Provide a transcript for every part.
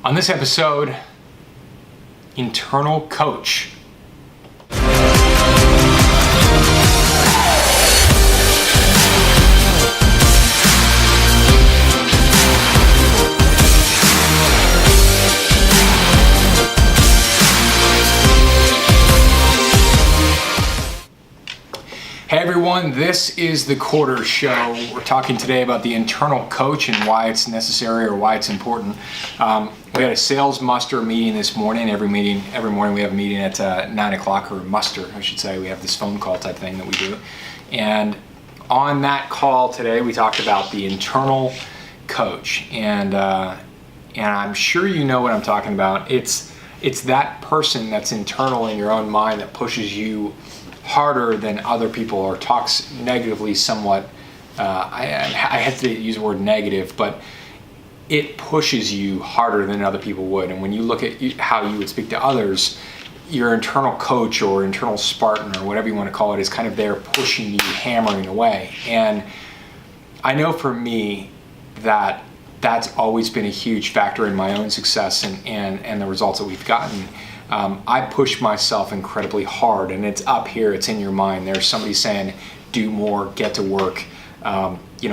On this episode, internal coach. Hey everyone, this is the Quarter Show. We're talking today about the internal coach and why it's necessary or why it's important. We had a sales muster meeting this morning. Every morning we have a meeting at 9 o'clock, or muster, I should say. We have this phone call type thing that we do. And on that call today, we talked about the internal coach. And I'm sure you know what I'm talking about. It's that person that's internal in your own mind that pushes you harder than other people, or talks negatively somewhat. I hesitate to use the word negative, but it pushes you harder than other people would. And when you look at how you would speak to others, your internal coach or internal Spartan or whatever you want to call it is kind of there pushing you, hammering away. And I know for me that that's always been a huge factor in my own success and the results that we've gotten. I push myself incredibly hard, and it's up here, it's in your mind. There's somebody saying, do more, get to work,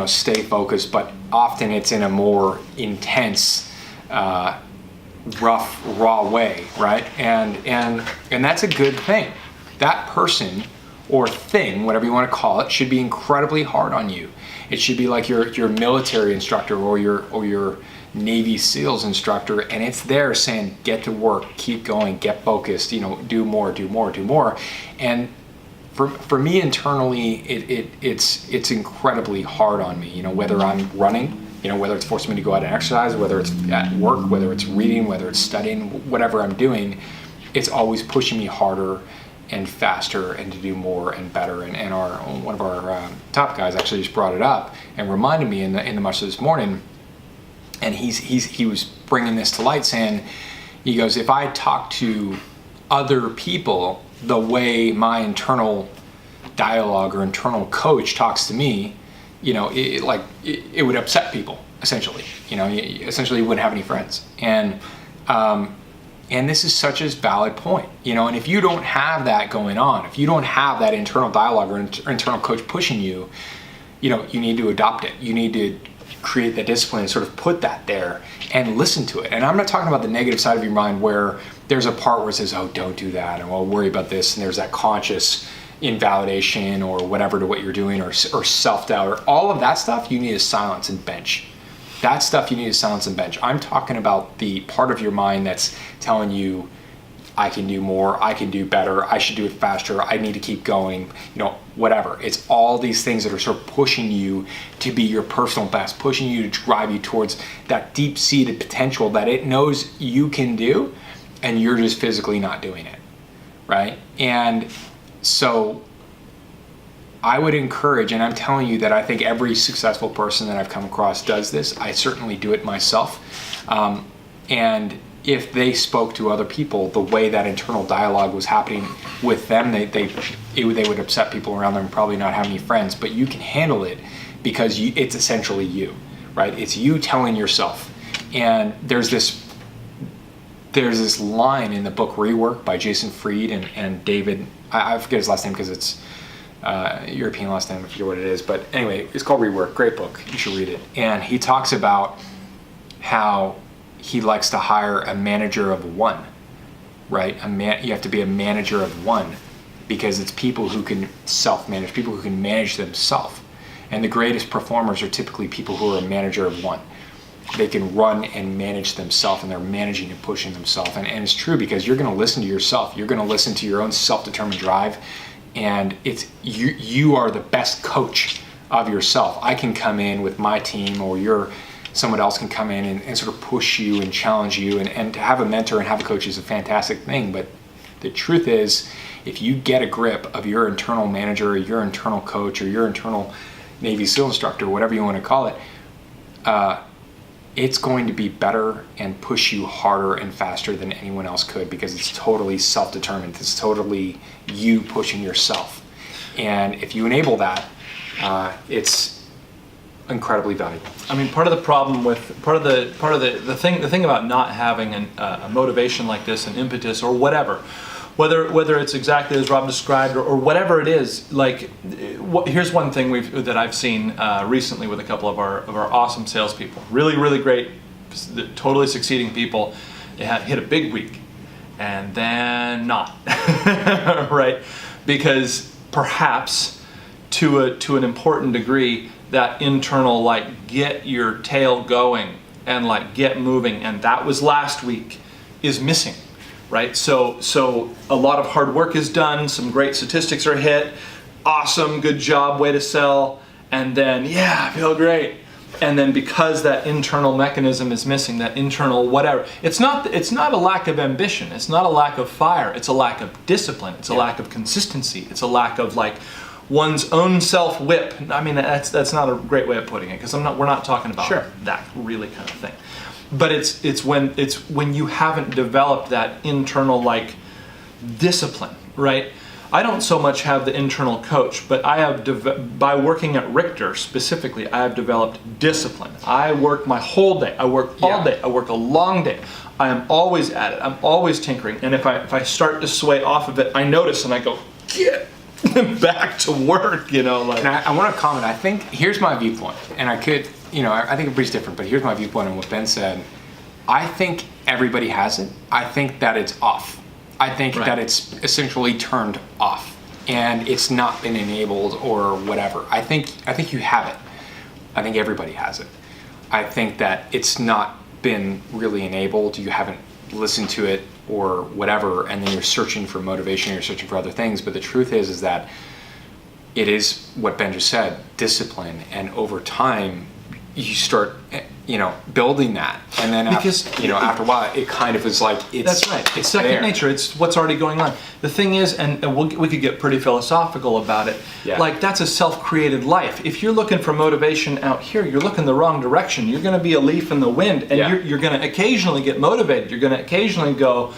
stay focused, but often it's in a more intense, rough, raw way, right? And that's a good thing. That person or thing, whatever you want to call it, should be incredibly hard on you. It should be like your military instructor or your Navy SEALs instructor, and it's there saying, get to work, keep going, get focused, do more. And for me internally, it's incredibly hard on me, whether I'm running, whether it's forcing me to go out and exercise, whether it's at work, whether it's reading, whether it's studying, whatever I'm doing, it's always pushing me harder and faster and to do more and better. And one of our top guys actually just brought it up and reminded me in the muster this morning. And he was bringing this to light, saying, he goes, if I talk to other people the way my internal dialogue or internal coach talks to me, it would upset people, essentially. Essentially you wouldn't have any friends. And this is such a valid point, and if you don't have that going on, if you don't have that internal dialogue or internal coach pushing you, you need to adopt it. You need to create that discipline and sort of put that there and listen to it. And I'm not talking about the negative side of your mind where there's a part where it says, oh, don't do that, and well, worry about this, and there's that conscious invalidation or whatever to what you're doing, or self-doubt, or all of that stuff you need to silence and bench. That stuff you need to silence and bench. I'm talking about the part of your mind that's telling you, I can do more, I can do better, I should do it faster, I need to keep going, whatever. It's all these things that are sort of pushing you to be your personal best, pushing you to drive you towards that deep-seated potential that it knows you can do, and you're just physically not doing it, right? And so I would encourage, and I'm telling you that I think every successful person that I've come across does this. I certainly do it myself. And if they spoke to other people the way that internal dialogue was happening with them, they would upset people around them and probably not have any friends. But you can handle it because it's essentially you, right? It's you telling yourself. And there's this line in the book Rework by Jason Fried and David, I forget his last name because it's European last name, I forget what it is. But anyway, it's called Rework, great book, you should read it. And he talks about how he likes to hire a manager of one, right? You have to be a manager of one because it's people who can self-manage, people who can manage themselves. And the greatest performers are typically people who are a manager of one. They can run and manage themselves, and they're managing and pushing themselves. And it's true, because you're going to listen to yourself. You're going to listen to your own self-determined drive, and it's you are the best coach of yourself. I can come in with my team, or someone else can come in and sort of push you and challenge you, and to have a mentor and have a coach is a fantastic thing. But the truth is, if you get a grip of your internal manager or your internal coach or your internal Navy SEAL instructor, whatever you want to call it, it's going to be better and push you harder and faster than anyone else could, because it's totally self-determined. It's totally you pushing yourself. And if you enable that, it's incredibly valuable. I mean, part of the problem with the thing about not having a motivation like this, an impetus or whatever, whether it's exactly as Rob described or whatever it is, like here's one thing that I've seen recently with a couple of our awesome salespeople, really great, totally succeeding people. They hit a big week and then not, right? Because perhaps to an important degree, that internal, like, get your tail going and like get moving, and that was last week, is missing, right? So a lot of hard work is done, some great statistics are hit, awesome, good job, way to sell, and then I feel great. And then because that internal mechanism is missing, that internal whatever, it's not a lack of ambition, it's not a lack of fire, it's a lack of discipline, it's a lack of consistency, it's a lack of like one's own self-whip. I mean, that's not a great way of putting it, because we're not talking about that really kind of thing. But it's when you haven't developed that internal like discipline, right? I don't so much have the internal coach, but I have by working at Richter specifically, I have developed discipline. I work my whole day. I work all day. I work a long day. I am always at it. I'm always tinkering. And if I start to sway off of it, I notice and I go, get back to work, like. And I want to comment. I think here's my viewpoint, and I could, I think everybody's different, but here's my viewpoint on what Ben said. I think everybody has it. I think that it's off. I think that it's essentially turned off, and it's not been enabled or whatever. I think you have it. I think everybody has it. I think that it's not been really enabled. You haven't listened to it or whatever, and then you're searching for motivation, you're searching for other things. But the truth is that it is what Ben just said, discipline, and over time you start building that, and then after a while it kind of is like that's right, it's second nature, it's what's already going on. The thing is, and we could get pretty philosophical about it, like that's a self-created life. If you're looking for motivation out here, you're looking the wrong direction. You're going to be a leaf in the wind, and you're going to occasionally get motivated. You're going to occasionally go,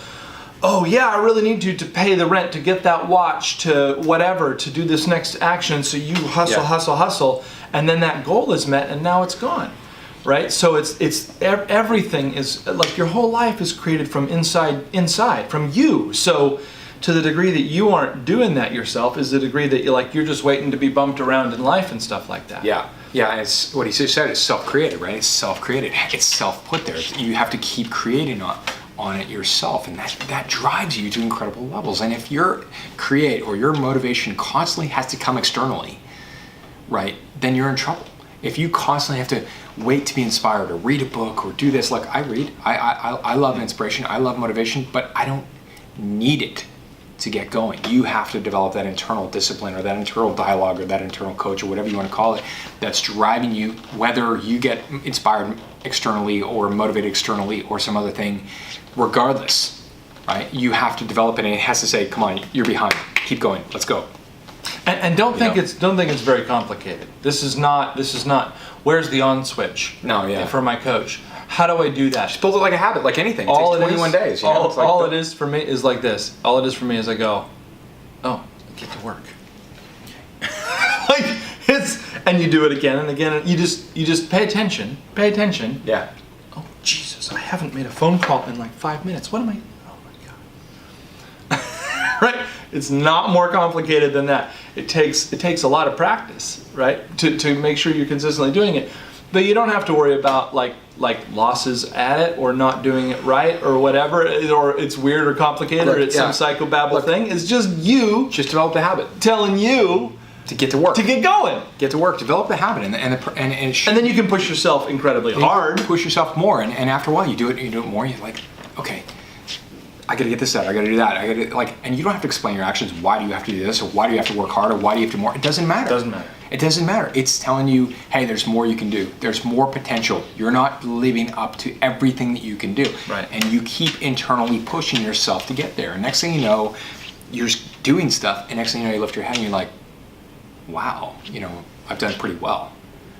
oh yeah, I really need to pay the rent, to get that watch, to whatever, to do this next action. So you hustle, and then that goal is met, and now it's gone. Right? So it's everything is like your whole life is created from inside from you. So to the degree that you aren't doing that yourself is the degree that you're just waiting to be bumped around in life and stuff like that. Yeah. And it's what he just said. It's self-created, right? It's self-created. It's self-put there. You have to keep creating on it yourself, and that drives you to incredible levels. And if your motivation constantly has to come externally, right, then you're in trouble. If you constantly have to wait to be inspired or read a book or do this, like I read, I love inspiration, I love motivation, but I don't need it to get going. You have to develop that internal discipline or that internal dialogue or that internal coach or whatever you want to call it, that's driving you, whether you get inspired externally or motivated externally or some other thing, regardless, right? You have to develop it, and it has to say, come on, you're behind, keep going, let's go. And don't think it's very complicated. This is not. Where's the on switch? For my coach. How do I do that? Just build it like a habit, like anything. It takes 21 days. All it is for me is like this. All it is for me is I go, oh, get to work. And you do it again and again. And you just pay attention. Pay attention. Yeah. Oh Jesus! I haven't made a phone call in like 5 minutes. What am I? Oh my God. Right. It's not more complicated than that. It takes a lot of practice, right, to make sure you're consistently doing it. But you don't have to worry about like losses at it or not doing it right or whatever, or it's weird or complicated or it's some psychobabble thing. It's just you just develop the habit, telling you to get to work, to get going, get to work, develop the habit, and then you can push yourself incredibly hard. Push yourself more, and after a while you do it more. You're like, okay, I gotta get this out, I gotta do that, and you don't have to explain your actions. Why do you have to do this, or why do you have to work harder, why do you have to more? It doesn't matter. It doesn't matter. It's telling you, hey, there's more you can do. There's more potential. You're not living up to everything that you can do. Right. And you keep internally pushing yourself to get there. And next thing you know, you're doing stuff, and next thing you know, you lift your head and you're like, wow, I've done pretty well.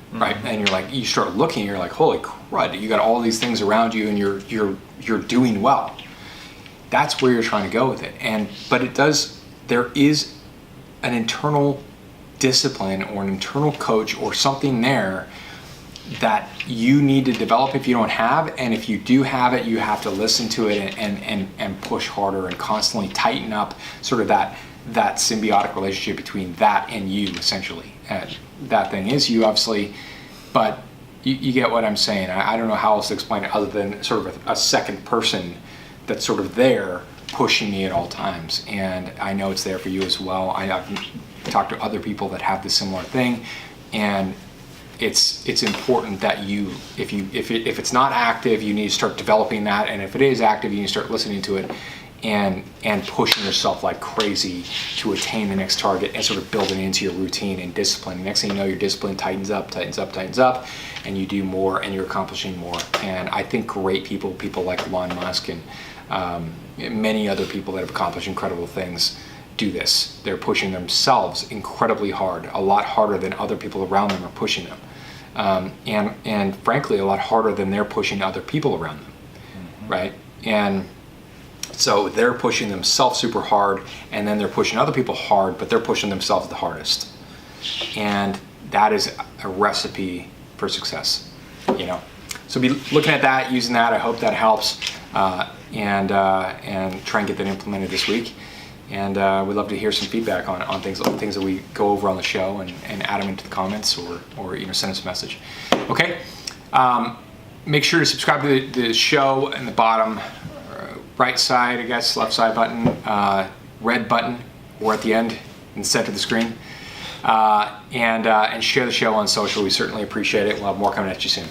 Mm-hmm. Right? And you're like, you start looking, you're like, holy crud, you got all these things around you, and you're doing well. That's where you're trying to go with it. But there is an internal discipline or an internal coach or something there that you need to develop if you don't have, and if you do have it, you have to listen to it and push harder and constantly tighten up sort of that symbiotic relationship between that and you, essentially. That thing is you, obviously, but you get what I'm saying. I don't know how else to explain it other than sort of a second person that's sort of there pushing me at all times, and I know it's there for you as well. I've talked to other people that have the similar thing, and it's important that you, if it's not active, you need to start developing that, and if it is active, you need to start listening to it and pushing yourself like crazy to attain the next target and sort of building it into your routine and discipline. The next thing you know, your discipline tightens up, and you do more and you're accomplishing more. And I think great people like Elon Musk and many other people that have accomplished incredible things do this. They're pushing themselves incredibly hard, a lot harder than other people around them are pushing them. And frankly, a lot harder than they're pushing other people around them, right? And so they're pushing themselves super hard, and then they're pushing other people hard, but they're pushing themselves the hardest. And that is a recipe for success, you know? So be looking at that, using that. I hope that helps, and try and get that implemented this week. And we'd love to hear some feedback on things that we go over on the show, and add them into the comments, or send us a message. Okay. Make sure to subscribe to the show in the bottom right side, I guess, left side button, red button, or at the end in the center of the screen, and share the show on social. We certainly appreciate it. We'll have more coming at you soon.